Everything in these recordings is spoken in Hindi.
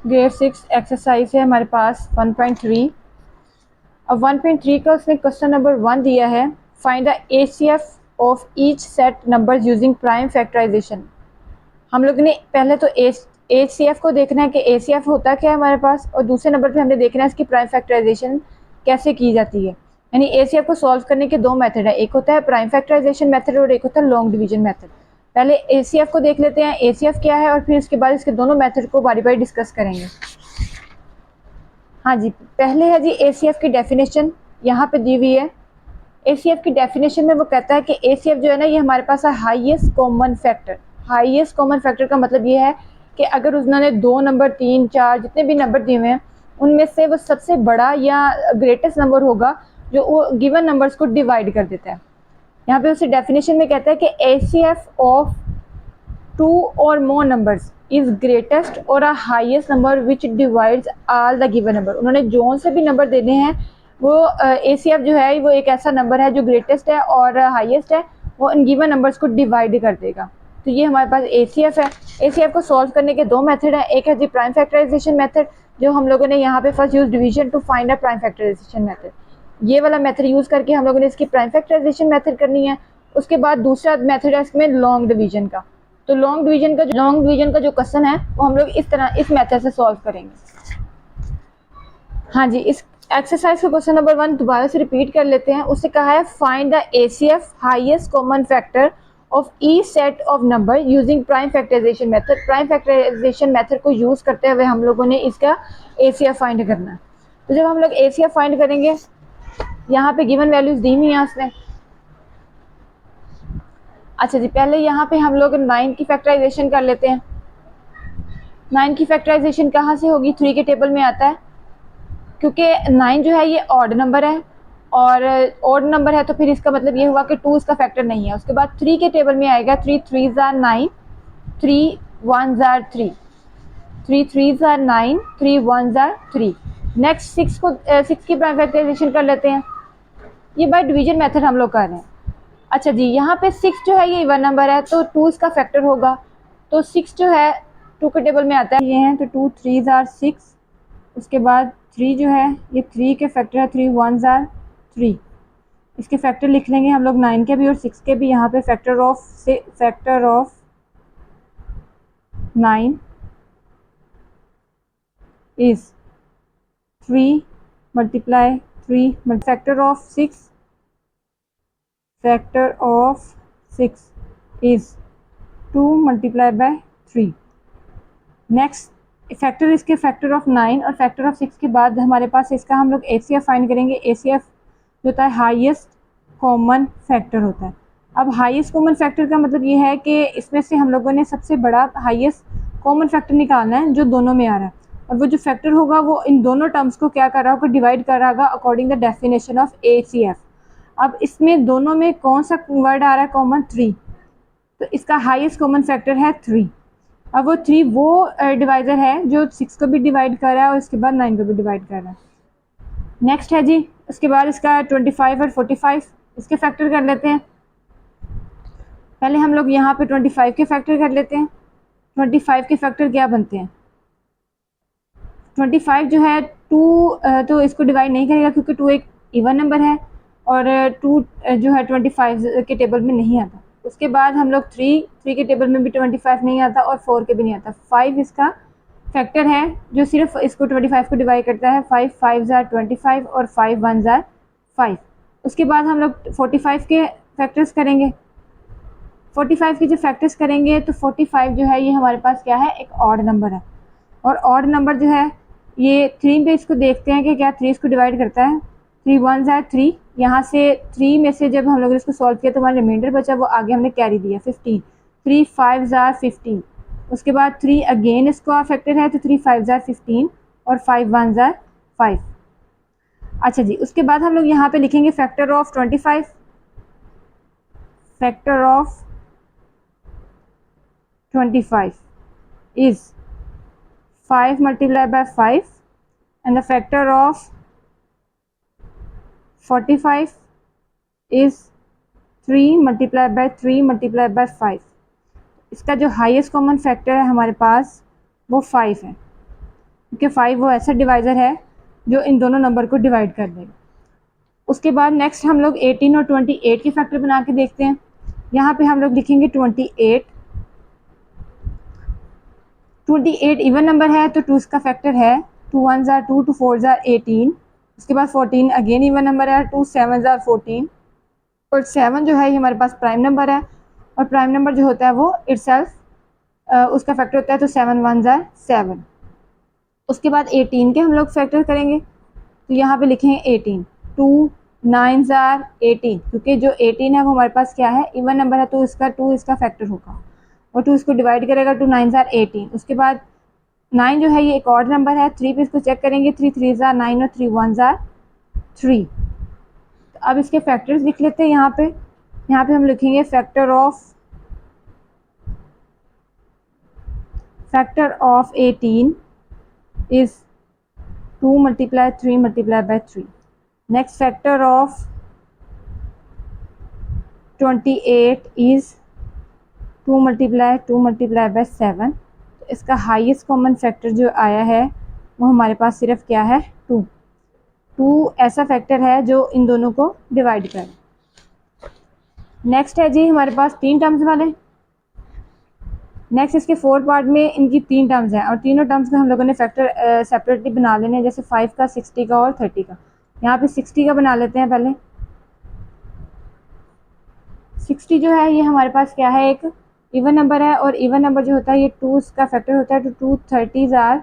ग्रेड 6 एक्सरसाइज है हमारे पास 1.3। अब 1.3 का उसने क्वेश्चन नंबर 1 दिया है, find the ACF of each set numbers using prime factorization. हम लोग ने पहले तो एसीएफ को देखना है कि एसीएफ होता क्या है हमारे पास, और दूसरे नंबर पे हमने देखना है इसकी प्राइम फैक्टराइजेशन कैसे की जाती है। यानी एसीएफ को सॉल्व करने के दो मेथड है, एक होता है प्राइम फैक्टराइजेशन मेथड और एक होता है लॉन्ग डिवीजन मेथड। पहले एसीएफ को देख लेते हैं, एसीएफ क्या है, और फिर इसके बाद इसके दोनों मेथड को बारी बारी डिस्कस करेंगे। हाँ जी, पहले है जी एसीएफ की डेफिनेशन, यहाँ पे दी हुई है। एसीएफ की डेफिनेशन में वो कहता है कि एसीएफ जो है ना, ये हमारे पास है highest common factor. Highest common factor का मतलब ये है कि अगर उन्होंने 2 नंबर 3 4 जितने भी नंबर दिए हुए हैं उनमें से वो सबसे बड़ा या ग्रेटेस्ट नंबर होगा जो वो गिवन नंबर्स को डिवाइड कर देता है। यहाँ पे उसी डेफिनेशन में कहता है कि ACF of 2 or more numbers is greatest or a highest number which divides all the given number। उन्होंने जो से भी नंबर देने हैं वो एसीएफ जो है वो एक ऐसा नंबर है जो ग्रेटेस्ट है और हाईएस्ट है, वो इन गिवन नंबर्स को डिवाइड कर देगा। तो ये हमारे पास एसीएफ है। एसीएफ को सॉल्व करने के दो मेथड है, एक है जी प्राइम फैक्टराइजेशन मेथड, जो हम लोगों ने यहाँ पे first use division to find a prime factorization method, ये वाला मेथड यूज करके हम लोगों ने इसकी प्राइम फैक्टराइजेशन मेथड करनी है। उसके बाद दूसरा मेथड है इसमें लॉन्ग डिवीजन का। तो लॉन्ग डिवीजन का जो क्वेश्चन है वो हम लोग इस तरह इस मेथड से सॉल्व करेंगे। हाँ जी, इस एक्सरसाइज का क्वेश्चन नंबर 1 दोबारा से रिपीट कर लेते हैं। उससे कहा है find the ACF highest common factor of each set of number using prime factorization method. Prime factorization method को यूज करते हुए हम लोगों ने इसका एसीएफ फाइंड करना है। तो जब हम लोग एसीएफ फाइंड करेंगे, यहाँ पे गिवन वैल्यूज दी हुई हैं उसने। अच्छा जी, पहले यहाँ पे हम लोग 9 की फैक्टराइजेशन कर लेते हैं। 9 की फैक्टराइजेशन कहाँ से होगी, 3 के टेबल में आता है, क्योंकि 9 जो है ये ऑड नंबर है और ऑड नंबर है तो फिर इसका मतलब ये हुआ कि 2 इसका फैक्टर नहीं है। उसके बाद 3 के टेबल में आएगा, 3 3s are 9, 3 1s are 3, 3 3s are 9, 3 1s are 3। Next 6 की प्राइम फैक्टराइजेशन कर लेते हैं। ये बाय डिवीजन मेथड हम लोग कर रहे हैं। अच्छा जी, यहाँ पे 6 जो है ये इवन नंबर है तो 2 इसका फैक्टर होगा, तो 6 जो है 2 के टेबल में आता है, ये हैं तो 2 3s are 6। उसके बाद 3 जो है ये 3 के फैक्टर है, 3 1s are 3। इसके फैक्टर लिख लेंगे हम लोग 9 के भी और 6 के भी। यहाँ पे factor of 9 is 3 multiply 3, factor of 6 is 2 multiplied by 3। Next factor इसके फैक्टर ऑफ 9 और फैक्टर ऑफ 6 के बाद हमारे पास इसका हम लोग एसीएफ फाइंड करेंगे। एसीएफ जो होता है हाईएस्ट कॉमन फैक्टर होता है। अब हाईएस्ट कॉमन फैक्टर का मतलब ये है कि इसमें से हम लोगों ने सबसे बड़ा हाईएस्ट कॉमन फैक्टर निकालना है जो दोनों में आ रहा है, और वो जो फैक्टर होगा वो इन दोनों टर्म्स को क्या कर रहा होगा, डिवाइड कर रहा होगा according the definition of ACF. अब इसमें दोनों में कौन सा वर्ड आ रहा है कॉमन, 3, तो इसका हाईएस्ट कॉमन फैक्टर है 3। अब वो 3 वो डिवाइजर है जो 6 को भी डिवाइड कर रहा है और इसके बाद 9 को भी डिवाइड कर रहा है। नेक्स्ट है जी, उसके बाद इसका 25 और 45 इसके फैक्टर कर लेते हैं। पहले हम लोग यहाँ पे 25 के फैक्टर कर लेते हैं। 25 के फैक्टर क्या बनते हैं, 25 जो है 2 तो इसको डिवाइड नहीं करेगा क्योंकि 2 एक इवन नंबर है और 2 जो है 25 के टेबल में नहीं आता। उसके बाद हम लोग 3 के टेबल में भी 25 नहीं आता और 4 के भी नहीं आता। 5 इसका फैक्टर है जो सिर्फ इसको 25 को डिवाइड करता है, 5 5s are 25 और 5 1s are 5। उसके बाद हम लोग 45 के फैक्टर्स करेंगे। 45 के जो फैक्टर्स करेंगे तो 45 जो है ये हमारे पास क्या है, एक ऑड नंबर है, और ऑड नंबर जो है ये 3 पे इसको देखते हैं कि क्या 3 इसको डिवाइड करता है। 3 1s are 3, यहाँ से 3 में से जब हम लोग इसको सॉल्व किया तो हमारा रिमाइंडर बचा, वो आगे हमने कैरी दिया 15। 3 5s are 15। उसके बाद 3 अगेन इसको फैक्टर है तो 3 5s are 15 और 5 1s are 5। अच्छा जी, उसके बाद हम लोग यहाँ पे लिखेंगे factor of 25। Factor of 25 is 5 multiplied by 5 and the factor of 45 is 3 multiplied by 3 multiplied by 5। इसका जो हाईएस्ट कॉमन फैक्टर है हमारे पास वो 5 है। क्योंकि 5 वो ऐसा डिवाइज़र है जो इन दोनों नंबर को डिवाइड कर देगा। उसके बाद नेक्स्ट हम लोग 18 और 28 के फैक्टर बना के देखते हैं। यहाँ पे हम लोग लिखेंगे 28। 28 इवन नंबर है तो 2 इसका फैक्टर है, 2 1 ज़ार 2, 2 4 ज़ार 18। उसके बाद 14 अगेन इवन नंबर है, 2 7 ज़ार 14। और 7 जो है ये हमारे पास प्राइम नंबर है, और प्राइम नंबर जो होता है वो इटसेल्फ उसका फैक्टर होता है, तो 7 1 ज़ार 7। उसके बाद 18 के हम लोग फैक्टर करेंगे, तो यहाँ पे लिखेंगे 18, 2 9 ज़ार 18, क्योंकि जो 18 है वो हमारे पास क्या है, इवन नंबर है, तो इसका 2 इसका फैक्टर होगा, और 2 इसको डिवाइड करेगा, 2 9 ज़ार 18। उसके बाद 9 जो है ये एक ऑड नंबर है, 3 पे इसको चेक करेंगे, 3 3 ज़ार 9 और 3 1 ज़ार 3। तो अब इसके फैक्टर्स लिख लेते हैं। यहाँ पे हम लिखेंगे factor of 18 is 2 multiply 3 multiply by 3. Next factor of 28 is 2 multiply by 7. तो इसका हाईएस्ट कॉमन फैक्टर जो आया है वो हमारे पास सिर्फ क्या है, 2। 2 ऐसा फैक्टर है जो इन दोनों को डिवाइड करे। नेक्स्ट है जी हमारे पास 3 टर्म्स वाले। नेक्स्ट इसके 4 पार्ट में इनकी 3 टर्म्स हैं, और तीनों टर्म्स का हम लोगों ने फैक्टर सेपरेटली बना लेने हैं, जैसे 5 का, 60 का और 30 का। यहाँ पे 60 का बना लेते हैं पहले। 60 जो है ये हमारे पास क्या है, एक इवन नंबर है, और इवन नंबर जो होता है ये 2 का फैक्टर होता है, तो 2 30 आर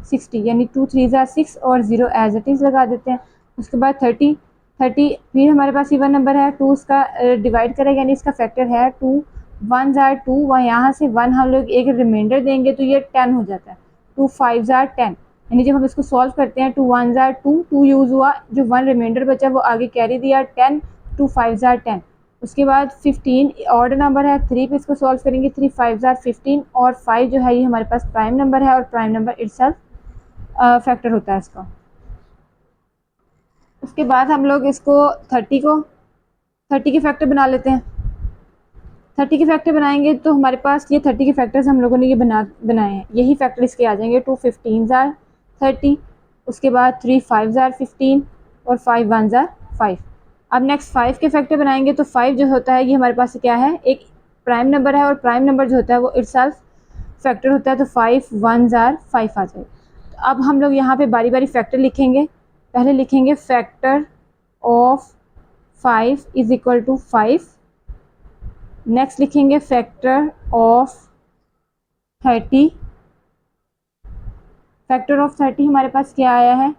60, यानी 2 3 आर 6 और 0 एज इट इज़ लगा देते हैं। उसके बाद 30 फिर हमारे पास इवन नंबर है, 2 इसका डिवाइड करेगा, यानी इसका फैक्टर है 2 1 ज़ार 2, वहाँ यहाँ से 1 हम लोग एक रिमाइंडर देंगे तो ये 10 हो जाता है, 2 5 ज़ार 10। यानी जब हम इसको सॉल्व करते हैं, 2 1 ज़ार 2, 2 यूज़ हुआ, जो 1 रिमाइंडर बचा वो आगे कैरी दिया, 10 2 5 ज़ार 10। उसके बाद 15 ऑर्डर नंबर है, 3 पे इसको सॉल्व करेंगे, 3 5 ज़ार 15, और 5 जो है ये हमारे पास प्राइम नंबर है, और प्राइम नंबर इटसेल्फ फैक्टर होता है इसका। उसके बाद हम लोग इसको 30 के फैक्टर बना लेते हैं। 30 के फैक्टर बनाएंगे तो हमारे पास ये 30 के फैक्टर्स हम लोगों ने ये बनाए हैं, यही फैक्टर इसके आ जाएंगे, 2 15 ज़ार 30, उसके बाद 3 5 ज़ार 15 और 5 1 ज़ार 5। अब नेक्स्ट 5 के फैक्टर बनाएंगे, तो 5 जो होता है ये हमारे पास क्या है, एक प्राइम नंबर है, और प्राइम नंबर जो होता है वो इटसेल्फ फैक्टर होता है, तो 5 1 ज़ार 5 आ जाए। तो अब हम लोग यहाँ पे बारी बारी फैक्टर लिखेंगे। पहले लिखेंगे factor of 5 is equal to 5। Next लिखेंगे फैक्टर ऑफ 30। फैक्टर ऑफ 30 हमारे पास क्या आया है,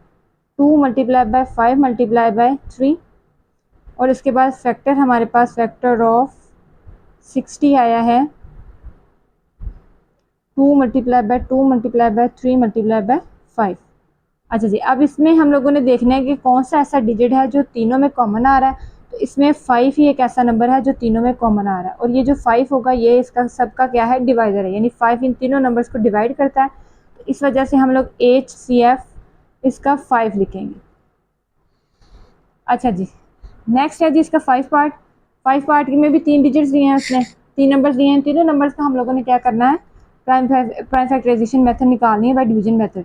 2 मल्टीप्लाई बाय 5 मल्टीप्लाई बाय 3। और इसके बाद फैक्टर हमारे पास फैक्टर ऑफ 60 आया है, 2 multiply by 2 multiply by 3 multiply bye 5। अच्छा जी, अब इसमें हम लोगों ने देखना है कि कौन सा ऐसा डिजिट है जो तीनों में कॉमन आ रहा है। तो इसमें 5 ही एक ऐसा नंबर है जो तीनों में कॉमन आ रहा है, और ये जो 5 होगा ये इसका सबका क्या है, डिवाइज़र है, यानी 5 इन तीनों नंबर्स को डिवाइड करता है। तो इस वजह से हम लोग HCF इसका 5 लिखेंगे। अच्छा जी, नेक्स्ट है जी इसका 5 पार्ट में भी 3 डिजिट्स दिए हैं, उसने 3 नंबर्स दिए हैं। तीनों नंबर्स का हम लोगों ने क्या करना है, प्राइम फैक्टराइजेशन मेथड निकालनी है बाय डिवीजन मेथड।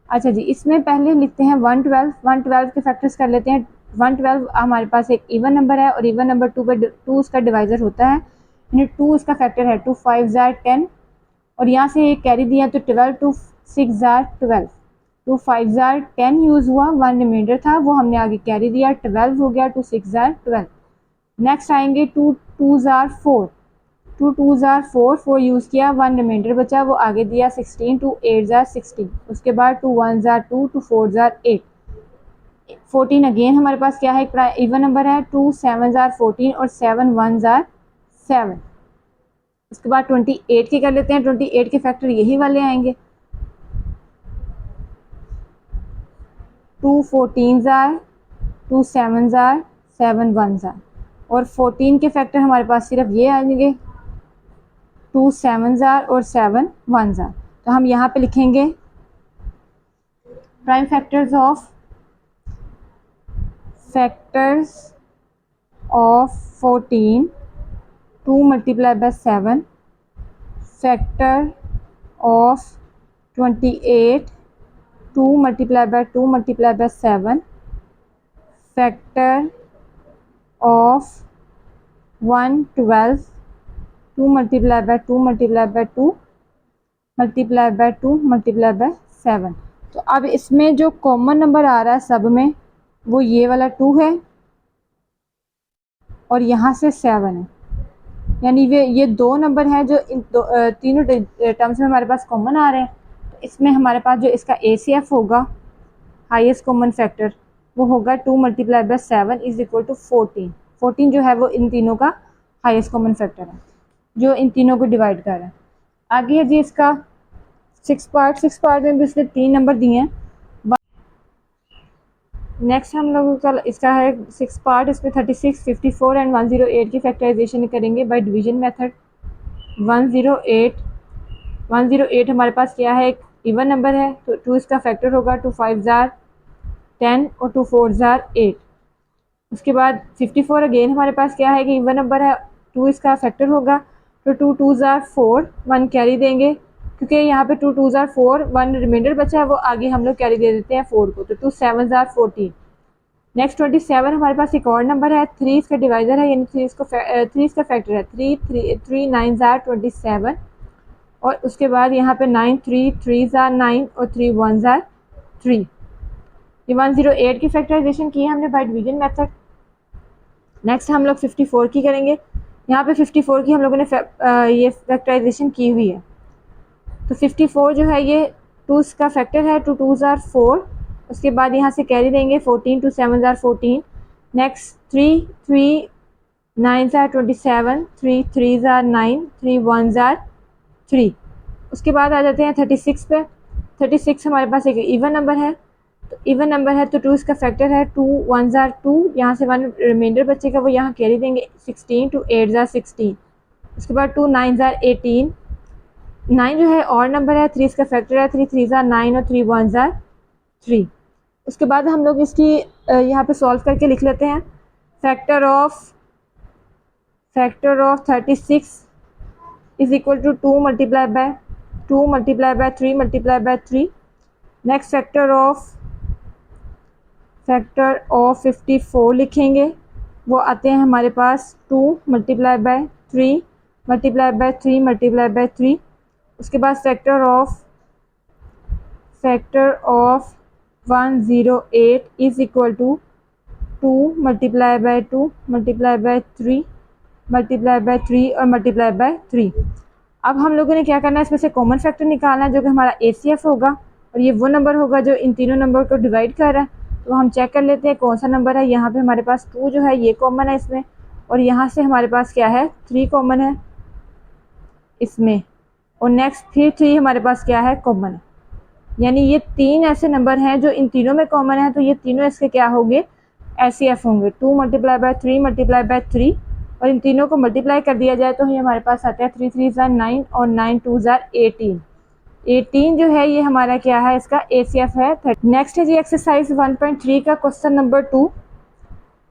अच्छा जी, इसमें पहले लिखते हैं 112 के फैक्टर्स कर लेते हैं। 112 हमारे पास एक इवन नंबर है, और इवन नंबर 2 उसका डिवाइज़र होता है, यानी 2 इसका फैक्टर है, 2 5 ज़ार 10, और यहाँ से एक कैरी दिया, तो 12 2 6 ज़ार 12। 2 5 ज़ार 10 यूज़ हुआ, 1 रिमाइंडर था वो हमने आगे कैरी दिया, 12 हो गया, 2 6 ज़ार 12। नेक्स्ट आएंगे 2 2 ज़ार 4, 2 2 ज़ार 4 यूज़ किया, 1 रिमाइंडर बचा वो आगे दिया, 16 2 8 ज़ार 16। उसके बाद 2 1 ज़ार 2, 2 4 ज़ार 8, 14 अगेन हमारे पास क्या है, एक इवन नंबर है, 2 7 ज़ार 14 और 7 1 ज़ार 7। उसके बाद 28 के कर लेते हैं। 28 के फैक्टर यही वाले आएंगे, 2 14 ज़ार 2 7 ज़ार 7 1 ज़ार, और 14 के फैक्टर हमारे पास सिर्फ ये आएंगे, 2 7 ज़ार और 7 1 ज़ार। तो हम यहाँ पे लिखेंगे prime factors of 14, 2 multiply by 7, factor of 28, 2 multiply by 2 multiply by 7 factor of 112 2 multiply by 2 multiply by 2 multiply by 2 multiply by 7। तो अब इसमें जो कॉमन नंबर आ रहा है सब में वो ये वाला 2 है और यहाँ से 7 है, यानी ये दो नंबर हैं जो इन तीनों टर्म्स में हमारे पास कॉमन आ रहे हैं। तो इसमें हमारे पास जो इसका ACF होगा, हाईएस्ट कॉमन फैक्टर, वो होगा 2 multiply by 7 is equal to 14। 14 जो है वो इन तीनों का हाईएस्ट कॉमन फैक्टर है जो इन तीनों को डिवाइड कर रहा है। आगे है जी इसका 6 पार्ट में भी उसने 3 नंबर दिए हैं। नेक्स्ट हम लोगों का इसका है 6 पार्ट, इसमें 36, 54 एंड 108 की फैक्टराइजेशन करेंगे बाय डिवीजन मेथड। 108 हमारे पास क्या है, एक इवन नंबर है तो 2 इसका फैक्टर होगा, 2 5 जार 10 और 2 4 जार 8। उसके बाद 54 अगेन हमारे पास क्या है कि इवन नंबर है, 2 इसका फैक्टर होगा तो 2 2 जार 4, 1 कैरी देंगे क्योंकि यहाँ पे 2 2 जार 4, 1 रिमाइंडर बचा है वो आगे हम लोग कैरी दे देते हैं 4 को, तो 2 7 जार 14। नेक्स्ट 27 हमारे पास एक और नंबर है, 3 इसका डिवाइजर है यानी 3 इसका फैक्टर है, 3 9 जार 27 और उसके बाद यहाँ पे 9 3 जार 9 और 3 1 जार 3। ये 108 की फैक्टराइजेशन की है हमने बाय डिवीजन मेथड। नेक्स्ट हम लोग 54 की करेंगे। यहाँ पे 54 की हम लोगों ने ये फैक्टराइजेशन की हुई है। तो 54 जो है ये 2 इसका फैक्टर है, 2 2 जार 4, उसके बाद यहाँ से कैरी देंगे 14, 2 7 jar 14। Next 3 9 jar 27, 3 jar 9, 3 1 jar 3। उसके बाद आ जाते हैं 36 पे। 36 हमारे पास एक इवन नंबर है, तो इवन नंबर है तो 2 इसका फैक्टर है, 2 1 जार 2, यहाँ से 1 रिमाइंडर बचेगा वो यहाँ कैरी देंगे 16, 2 8 जार 16। उसके बाद 2 9 जार 18, 9 जो है और नंबर है, 3 इसका फैक्टर है, 3 3 जार 9 और 3 1 जार 3। उसके बाद हम लोग इसकी यहाँ पे सॉल्व करके लिख लेते हैं। Factor of 36 is equal to 2 multiply by 2 multiply by 3 multiply by 3। Next factor of 54 लिखेंगे, वो आते हैं हमारे पास 2 multiply by 3 multiply by 3 multiply by 3। उसके बाद factor of 108 is equal to 2 multiply by 2 multiply by 3 multiply by 3 और मल्टीप्लाई बाय 3। अब हम लोगों ने क्या करना है, इसमें से कॉमन फैक्टर निकालना है जो कि हमारा ACF होगा और ये वो नंबर होगा जो इन तीनों नंबर को डिवाइड कर रहा है। तो हम चेक कर लेते हैं कौन सा नंबर है। यहाँ पे हमारे पास 2 जो है ये कॉमन है इसमें, और यहाँ से हमारे पास क्या है 3 कॉमन है इसमें, और नेक्स्ट फिर 3 हमारे पास क्या है कॉमन है। यानी ये 3 ऐसे नंबर हैं जो इन तीनों में कॉमन है, तो ये तीनों इसके क्या होंगे ACF होंगे। 2 मल्टीप्लाई बाय 3 मल्टीप्लाई बाय 3 और इन तीनों को मल्टीप्लाई कर दिया जाए तो ये हमारे पास आता है 3 3 जार 9 और 9 2 जार 18। 18 जो है ये हमारा क्या है, इसका ACF है 30। नेक्स्ट है जी एक्सरसाइज 1.3 का क्वेश्चन नंबर 2।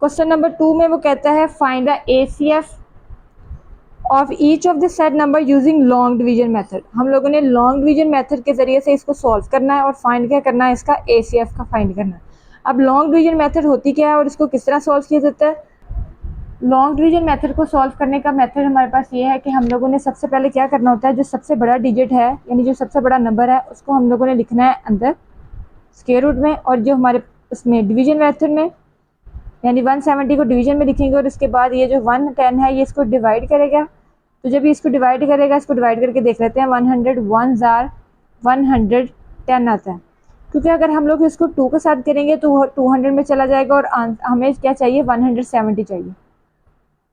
क्वेश्चन नंबर 2 में वो कहता है find the ACF of each of the set number using long division method. हम लोगों ने लॉन्ग डिवीजन मेथड के जरिए से इसको सॉल्व करना है और फाइंड क्या करना है, इसका ACF का फाइंड करना है। अब लॉन्ग डिवीजन मेथड होती क्या है और इसको किस तरह सॉल्व किया जाता है। लॉन्ग डिवीजन मेथड को सॉल्व करने का मेथड हमारे पास ये है कि हम लोगों ने सबसे पहले क्या करना होता है, जो सबसे बड़ा डिजिट है यानी जो सबसे बड़ा नंबर है उसको हम लोगों ने लिखना है अंदर स्क्वायर रूट में, और जो हमारे उसमें डिवीजन मेथड में यानी 170 को डिवीजन में लिखेंगे और उसके बाद ये जो 110 है ये इसको डिवाइड करेगा। तो जब इसको डिवाइड करेगा, इसको डिवाइड करके देख लेते हैं, 101 जार 110 आता है, क्योंकि अगर हम लोग इसको 2 के साथ करेंगे तो 200 में चला जाएगा और हमें क्या चाहिए 170 चाहिए।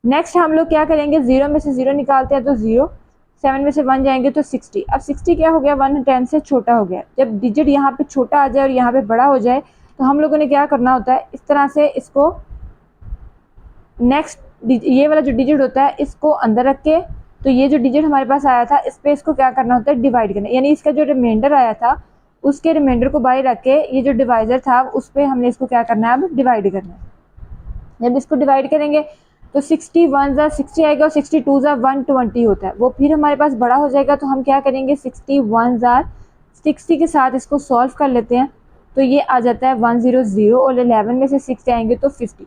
नेक्स्ट हम लोग क्या करेंगे, 0 में से 0 निकालते हैं तो 0, 7 में से 1 जाएंगे तो 60। अब 60 क्या हो गया, 110 से छोटा हो गया। जब डिजिट यहाँ पे छोटा आ जाए और यहाँ पे बड़ा हो जाए तो हम लोगों ने क्या करना होता है, इस तरह से इसको नेक्स्ट ये वाला जो डिजिट होता है इसको अंदर रख के, तो ये जो डिजिट हमारे पास आया था इस पे इसको क्या करना होता है डिवाइड करना, यानी इसका जो रिमाइंडर आया था उसके रिमाइंडर को बाहर रख के ये जो डिवाइजर था उस पर हमने इसको क्या करना है अब डिवाइड करना है। जब इसको डिवाइड करेंगे तो 61 ज़ा 60 आएगा और 62 ज़ा 120 होता है, वो फिर हमारे पास बड़ा हो जाएगा। तो हम क्या करेंगे 61 ज़ा 60 के साथ इसको सॉल्व कर लेते हैं। तो ये आ जाता है 100 और 11 में से 6 जाएंगे तो 50।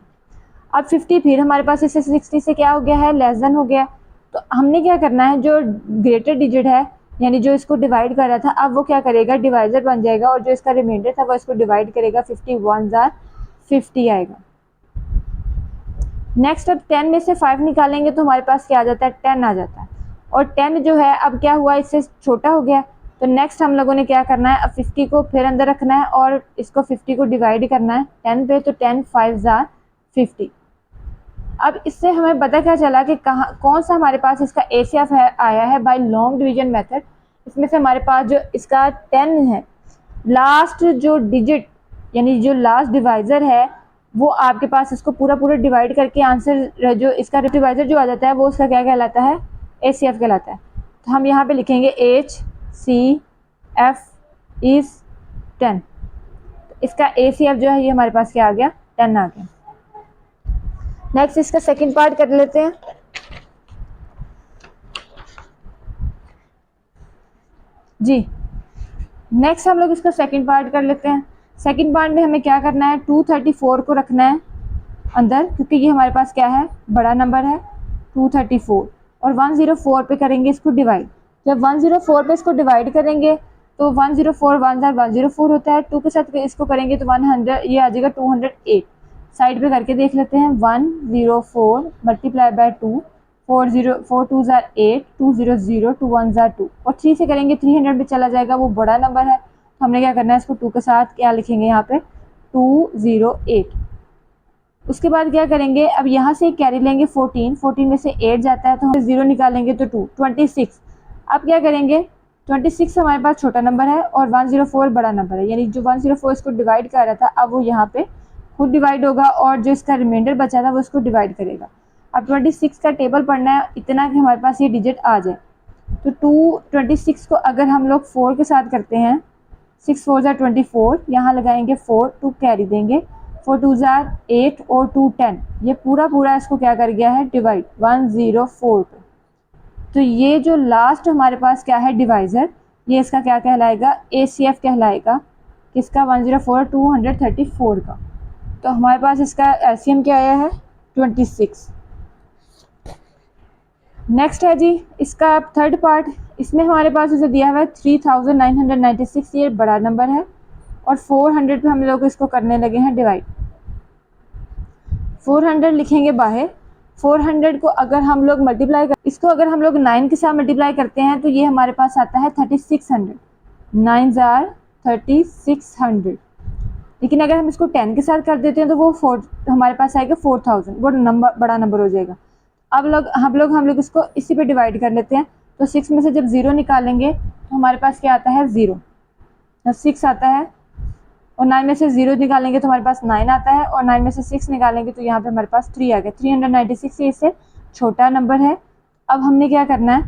अब 50 फिर हमारे पास इससे 60 से क्या हो गया है, लेस देन हो गया। तो हमने क्या करना है, जो ग्रेटर डिजिट है यानी जो इसको डिवाइड कर रहा था, अब वो क्या करेगा, डिवाइजर बन जाएगा और जो इसका रिमाइंडर था वो इसको डिवाइड करेगा। 50 आएगा। नेक्स्ट अब 10 में से 5 निकालेंगे तो हमारे पास क्या आ जाता है, 10 आ जाता है। और 10 जो है अब क्या हुआ, इससे छोटा हो गया। तो नेक्स्ट हम लोगों ने क्या करना है, अब 50 को फिर अंदर रखना है और इसको 50 को डिवाइड करना है 10 पे। तो 10 5 50। अब इससे हमें पता क्या चला कि कौन सा हमारे पास इसका ACF आया है बाय लॉन्ग डिवीजन मेथड। इसमें से हमारे पास जो इसका 10 है, लास्ट जो डिजिट यानी जो लास्ट डिवाइजर है वो आपके पास इसको पूरा डिवाइड करके आंसर जो इसका डिवाइजर जो आ जाता है वो उसका क्या कहलाता है, ACF कहलाता है। तो हम यहाँ पे लिखेंगे HCF इज 10। इसका ACF जो है ये हमारे पास क्या आ गया, 10 आ गया। नेक्स्ट इसका सेकंड पार्ट कर लेते हैं जी। नेक्स्ट हम लोग इसका सेकंड पार्ट कर लेते हैं। सेकंड पार्ट में हमें क्या करना है, 234 को रखना है अंदर, क्योंकि ये हमारे पास क्या है, बड़ा नंबर है 234। और 104 पे करेंगे इसको डिवाइड। जब 104 पे इसको डिवाइड करेंगे तो 104 104 होता है। 2 के साथ इसको करेंगे तो 100, ये आ जाएगा 208। साइड पे करके देख लेते हैं, 104 मल्टीप्लाई बाय 2, 4 2 8, 2 0 0, 2 1 2। और 3 से करेंगे 300 पे चला जाएगा, वो बड़ा नंबर है। तो हमने क्या करना है, इसको 2 के साथ क्या लिखेंगे यहाँ पे, 208। उसके बाद क्या करेंगे, अब यहाँ से कैरी लेंगे 14 में से 8 जाता है तो हम 0 निकालेंगे तो 2 26। अब क्या करेंगे, 26 हमारे पास छोटा नंबर है और 104 बड़ा नंबर है, यानी जो 104 इसको डिवाइड कर रहा था अब वो यहाँ पे खुद डिवाइड होगा और जो इसका रिमाइंडर बचा था वो इसको डिवाइड करेगा। अब 26 का टेबल पढ़ना है इतना कि हमारे पास ये डिजिट आ जाए। तो 26 को अगर हम लोग 4 के साथ करते हैं, 6 4 24, यहाँ लगाएंगे 4, 2 कैरी देंगे, 4 2 8 और 2 10। ये पूरा इसको क्या कर गया है, डिवाइड 104 पे। तो ये जो लास्ट हमारे पास क्या है डिवाइज़र, ये इसका क्या कहलाएगा, ACF कहलाएगा। किसका, 104 234 का। तो हमारे पास इसका LCM क्या आया है, 26। नेक्स्ट है जी इसका थर्ड पार्ट। इसमें हमारे पास उसे दिया हुआ है 3996, ये बड़ा नंबर है और 400 पे हम लोग इसको करने लगे हैं डिवाइड। 400 लिखेंगे बाहर। 400 को अगर हम लोग मल्टीप्लाई कर, इसको अगर हम लोग 9 के साथ मल्टीप्लाई करते हैं तो ये हमारे पास आता है 3600। 9 3600। लेकिन अगर हम इसको 10 के साथ कर देते हैं तो वो हमारे पास आएगा 4000, वो नंबर बड़ा नंबर हो जाएगा। अब हम लोग इसको इसी पे डिवाइड कर लेते हैं। तो 6 में से जब 0 निकालेंगे तो हमारे पास क्या आता है, 0। 6 आता है और 9 में से 0 निकालेंगे तो हमारे पास 9 आता है और 9 में से 6 निकालेंगे तो यहाँ पे हमारे पास 3 आ गया। 396 ये इससे छोटा नंबर है। अब हमने क्या करना है,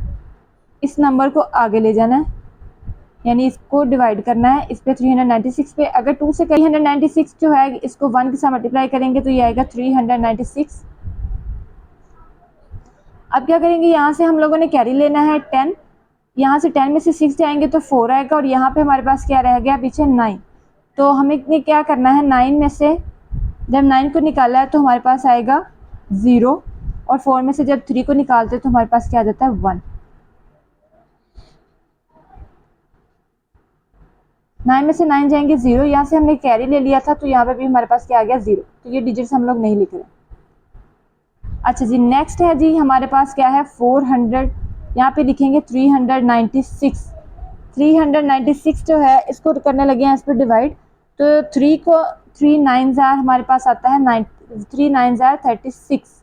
इस नंबर को आगे ले जाना है, यानी इसको डिवाइड करना है इस पे 396 पे। अगर 2 से 396 जो है इसको 1 के साथ मल्टीप्लाई करेंगे तो ये आएगा 396। अब क्या करेंगे, यहाँ से हम लोगों ने कैरी लेना है 10। यहाँ से 10 में से 6 जाएंगे तो 4 आएगा और यहाँ पे हमारे पास क्या रह गया पीछे, 9। तो हमें क्या करना है, 9 में से जब 9 को निकाला है तो हमारे पास आएगा 0 और 4 में से जब 3 को निकालते हैं तो हमारे पास क्या आ जाता है, 1। 9 में से 9 जाएंगे 0, यहाँ से हमने कैरी ले लिया था तो यहाँ पे भी हमारे पास क्या आ गया, 0। तो ये डिजिट्स हम लोग नहीं लिख रहे। अच्छा जी नेक्स्ट है जी हमारे पास क्या है, 400। यहाँ पे लिखेंगे 396। 396 जो है इसको करने लगे हैं इस पर डिवाइड। तो 3 को 3 9 हमारे पास आता है 9, 3 9 36।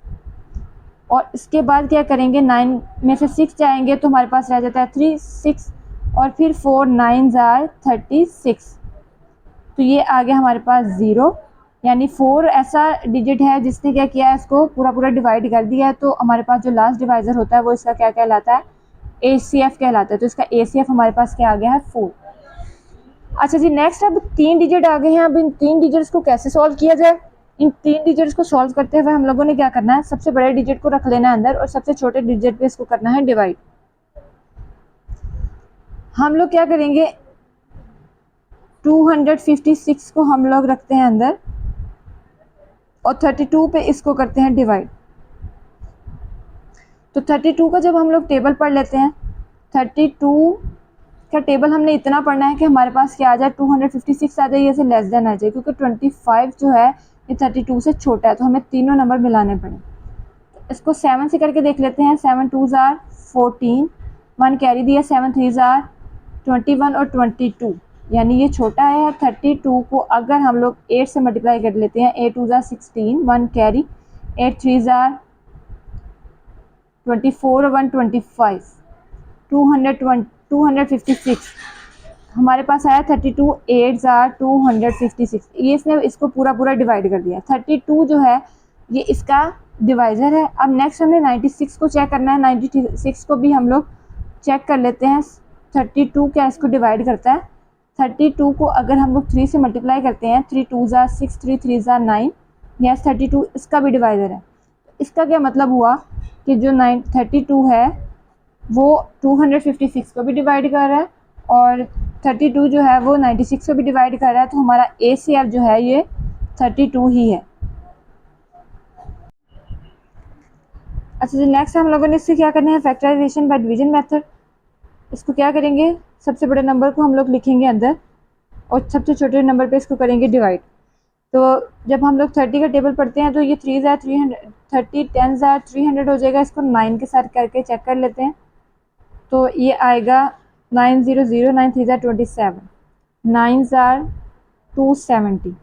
और इसके बाद क्या करेंगे, 9 में से 6 जाएंगे तो हमारे पास रह जाता है 3 6 और फिर 4 9 36। तो ये आ गया हमारे पास 0, यानी 4 ऐसा डिजिट है जिसने क्या किया है, इसको पूरा डिवाइड कर दिया है। तो हमारे पास जो लास्ट डिवाइजर होता है वो इसका क्या कहलाता है, ACF कहलाता है। तो इसका ACF हमारे पास क्या आ गया है, 4। अच्छा जी नेक्स्ट अब 3 डिजिट आ गए हैं। अब इन 3 डिजिट्स को कैसे सॉल्व किया जाए। इन 3 डिजिट्स को सॉल्व करते हुए हम लोगों ने क्या करना है, सबसे बड़े डिजिट को रख लेना है अंदर और सबसे छोटे डिजिट पे इसको करना है डिवाइड। हम लोग क्या करेंगे, 256 को हम लोग रखते हैं अंदर और 32 पे इसको करते हैं डिवाइड। तो 32 का जब हम लोग टेबल पढ़ लेते हैं, 32 का टेबल हमने इतना पढ़ना है कि हमारे पास क्या आ जाए, 256 आ जाए, या से लेस देन आ जाए, क्योंकि 25 जो है ये 32 से छोटा है, तो हमें तीनों नंबर मिलाने पड़े। इसको 7 से करके देख लेते हैं। 7 2 ज़ार 14, 1 कैरी दिया, 7 3 ज़ार 21 और 22, यानी ये छोटा है। 32 को अगर हम लोग 8 से मल्टीप्लाई कर लेते हैं, 8 2 ज़ार 16, 1 कैरी, 8 3 ज़ार 24 और 1 25, 256 हमारे पास आया। 32 8 ज़ार 256, ये इसने इसको पूरा पूरा डिवाइड कर दिया। 32 जो है ये इसका डिवाइज़र है। अब नेक्स्ट हमें 96 को चेक करना है। 96 को भी हम लोग चेक कर लेते हैं। 32 क्या इसको डिवाइड करता है? 32 को अगर हम लोग 3 से मल्टीप्लाई करते हैं, 3 2 ज़ार 6, 3 3 ज़ार 9, यस 32 इसका भी डिवाइज़र है। इसका क्या मतलब हुआ कि जो 32 है वो 256 को भी डिवाइड कर रहा है और 32 जो है वो 96 को भी डिवाइड कर रहा है। तो हमारा ACF जो है ये 32 ही है। अच्छा जी, नेक्स्ट हम लोगों ने इससे क्या करना है, फैक्टराइजेशन बाय डिवीजन मेथड। इसको क्या करेंगे, सबसे बड़े नंबर को हम लोग लिखेंगे अंदर और सबसे छोटे नंबर पे इसको करेंगे डिवाइड। तो जब हम लोग 30 का टेबल पढ़ते हैं तो ये 3 ज़ार 300, 30 10 ज़ार 300 हो जाएगा। इसको 9 के साथ करके चेक कर लेते हैं। तो ये आएगा 900, 9 3 ज़ार 27, 9 ज़ार 270।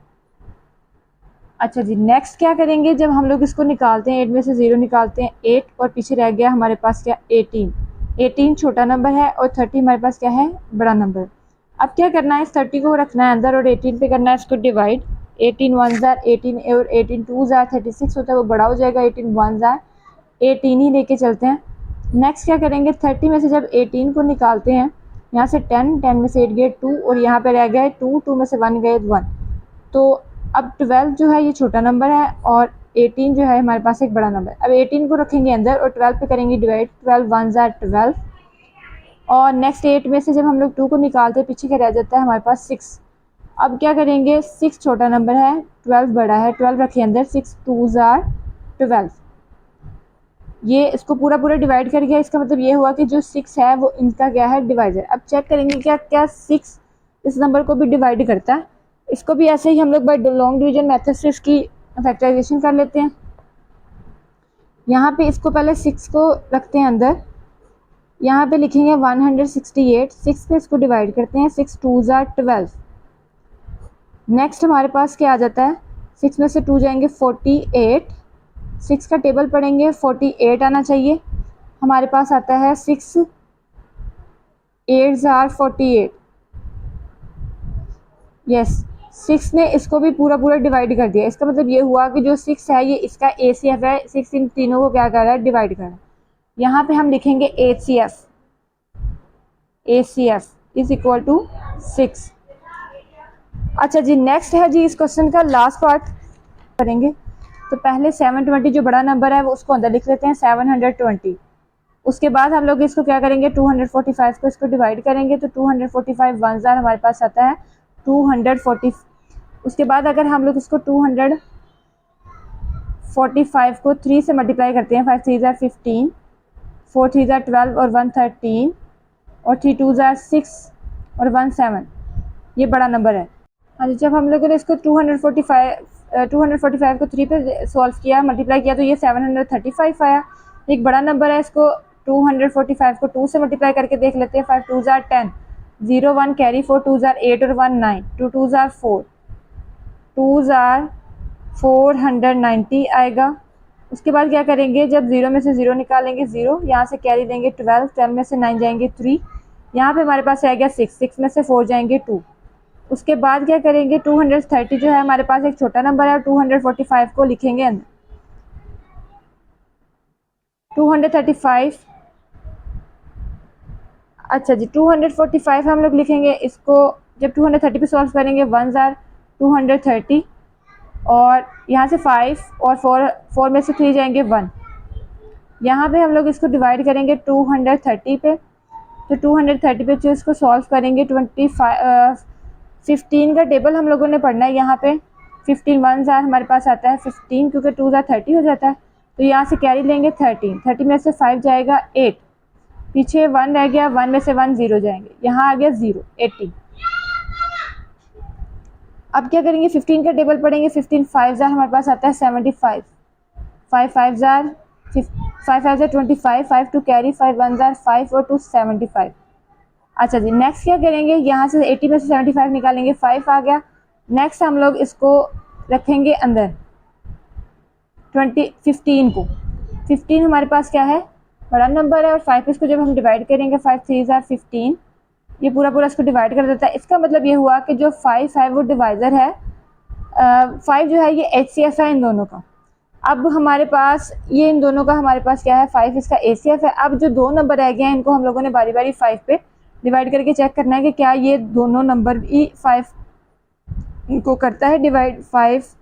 अच्छा जी, नेक्स्ट क्या करेंगे, जब हम लोग इसको निकालते हैं, 8 में से 0 निकालते हैं 8 और पीछे रह गया हमारे पास क्या, 18। 18 छोटा नंबर है और 30 हमारे पास क्या है, बड़ा नंबर। अब क्या करना है, इस 30 को रखना है अंदर और 18 पे करना है इसको डिवाइड। 18 1 ज़ार 18 और 18 2 ज़ार 36 होता है, वो बड़ा हो जाएगा। 18 1 ज़ार 18 ही लेके चलते हैं। नेक्स्ट क्या करेंगे, 30 में से जब 18 को निकालते हैं, यहाँ से 10, 10 में से 8 गए 2 और यहाँ पे रह गए 2, 2 में से 1 गए 1। तो अब 12 जो है ये छोटा नंबर है और 18 जो है हमारे पास एक बड़ा नंबर। अब 18 को रखेंगे अंदर और 12 पे करेंगे डिवाइड। 12 1 ज़ार 12 और नेक्स्ट 8 में से जब हम लोग 2 को निकालते हैं, पीछे क्या रह जाता है हमारे पास 6। अब क्या करेंगे, 6 छोटा नंबर है, 12 बड़ा है, 12 रखिए अंदर। 6 2 ज़ार 12, ये इसको पूरा पूरा डिवाइड कर गया। इसका मतलब ये हुआ कि जो 6 है वो इनका क्या है, डिवाइजर। अब चेक करेंगे क्या क्या 6 इस नंबर को भी डिवाइड करता है। इसको भी ऐसे ही हम लोग बाय लॉन्ग डिवीजन मेथड से इसकी फैक्टराइजेशन कर लेते हैं। यहाँ पे इसको पहले 6 को रखते हैं अंदर, यहाँ पे लिखेंगे 168, 6 पे इसको डिवाइड करते हैं। 6 2 ज़ार 12। नेक्स्ट हमारे पास क्या आ जाता है, 6 में से 2 जाएंगे 48, 6 का टेबल पढ़ेंगे 48 आना चाहिए। हमारे पास आता है 6 8 ज़ार 48, यस 6 ने इसको भी पूरा पूरा डिवाइड कर दिया। इसका मतलब ये हुआ कि जो 6 है ये इसका ACF है। 6 इन तीनों को क्या कर रहा है, डिवाइड कर रहा है। यहाँ पे हम लिखेंगे ACF, ACF is equal to 6। अच्छा जी, नेक्स्ट है जी इस क्वेश्चन का लास्ट पार्ट करेंगे। तो पहले 720 जो बड़ा नंबर है वो उसको अंदर लिख लेते हैं 720। उसके बाद हम लोग इसको क्या करेंगे, 245 को इसको डिवाइड करेंगे। तो 245 1 ज़ार हमारे पास आता है 240। उसके बाद अगर हम लोग इसको 245 को 3 से मल्टीप्लाई करते हैं, 5 3 ज़ार 15, 4 3 ज़ार 12 और 1 13 और 3 2 ज़ार 6 और 1 7, ये बड़ा नंबर है। हाँ जी, जब हम लोगों ने इसको 245 को 3 पे सॉल्व किया, मल्टीप्लाई किया, तो ये 735 आया। एक बड़ा नंबर है। इसको 245 को 2 से मल्टीप्लाई करके देख लेते हैं। 5 2 ज़ार 10, 0 1 कैरी, 4 2 ज़ार 8 और 1 9, 2 2 ज़ार 4, 2 ज़ार 490 आएगा। उसके बाद क्या करेंगे, जब 0 में से 0 निकालेंगे 0, यहाँ से कैरी देंगे 12, 12 में से 9 जाएंगे 3, यहाँ पे हमारे पास आएगा 6, 6 में से 4 जाएंगे 2। उसके बाद क्या करेंगे, 230 जो है हमारे पास एक छोटा नंबर है, 245 को लिखेंगे अंदर। 235, अच्छा जी 245 हम लोग लिखेंगे। इसको जब 230 पे सॉल्व करेंगे 1 ज़ार 230 और यहाँ से 5 और 4 में से 3 जाएंगे 1। यहाँ पे हम लोग इसको डिवाइड करेंगे 230 पे। तो 230 पे जो इसको सॉल्व करेंगे 25 15 का टेबल हम लोगों ने पढ़ना है। यहाँ पे 15 1 जार हमारे पास आता है 15, क्योंकि 2 जार 30 हो जाता है, तो यहाँ से कैरी लेंगे 13, 30 में से 5 जाएगा 8, पीछे 1 रह गया, 1 में से 1 0 जाएंगे, यहाँ आ गया 0, 80। अब क्या करेंगे, 15 का टेबल पढ़ेंगे। 15 5 जार हमारे पास आता है 75, 5 5 जार 5 5 जार 25, 5 टू कैरी, 5 1 जार 5 और 2 75। अच्छा जी, नेक्स्ट क्या करेंगे, यहाँ से 80 में से 75 निकालेंगे, 5 आ गया। नेक्स्ट हम लोग इसको रखेंगे अंदर 15 को। 15 हमारे पास क्या है, बड़ा नंबर है, और 5 इसको जब हम डिवाइड करेंगे, 5 3 जार 15, ये पूरा पूरा इसको डिवाइड कर देता है। इसका मतलब ये हुआ कि जो 5 है वो डिवाइज़र है, 5 जो है ये HCF है इन दोनों का। अब हमारे पास ये इन दोनों का हमारे पास क्या है, 5 इसका ACF है। अब जो दो नंबर रह गए हैं इनको हम लोगों ने बारी बारी 5 पे डिवाइड करके चेक करना है कि क्या ये दोनों नंबर भी 5 इनको करता है डिवाइड। 5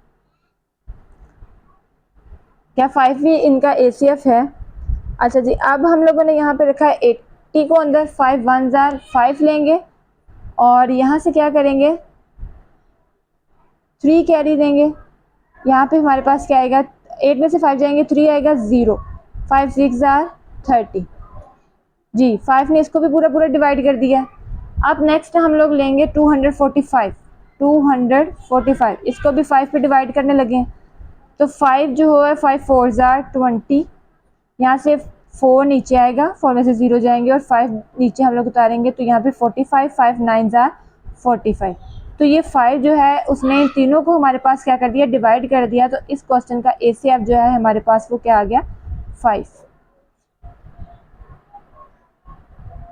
क्या 5 भी इनका ACF है। अच्छा जी, अब हम लोगों ने यहाँ पे रखा है 80 को अंदर, 5 1 जार 5 लेंगे और यहाँ से क्या करेंगे, 3 कैरी देंगे। यहाँ पे हमारे पास क्या आएगा, 8 में से 5 जाएंगे, 3 आएगा 0, 5 6 जार 30 जी। 5 ने इसको भी पूरा पूरा डिवाइड कर दिया। अब नेक्स्ट हम लोग लेंगे 245, 245 इसको भी 5 पे डिवाइड करने लगे हैं, तो 5 जो हो है 5 4 जार 20, यहाँ से 4 नीचे आएगा, 4 में से 0 जाएंगे और 5 नीचे हम लोग उतारेंगे, तो यहाँ पे 45, 5 9 जार 45। तो ये 5 जो है उसने इन तीनों को हमारे पास क्या कर दिया, डिवाइड कर दिया। तो इस क्वेश्चन का ACF जो है हमारे पास वो क्या आ गया, 5।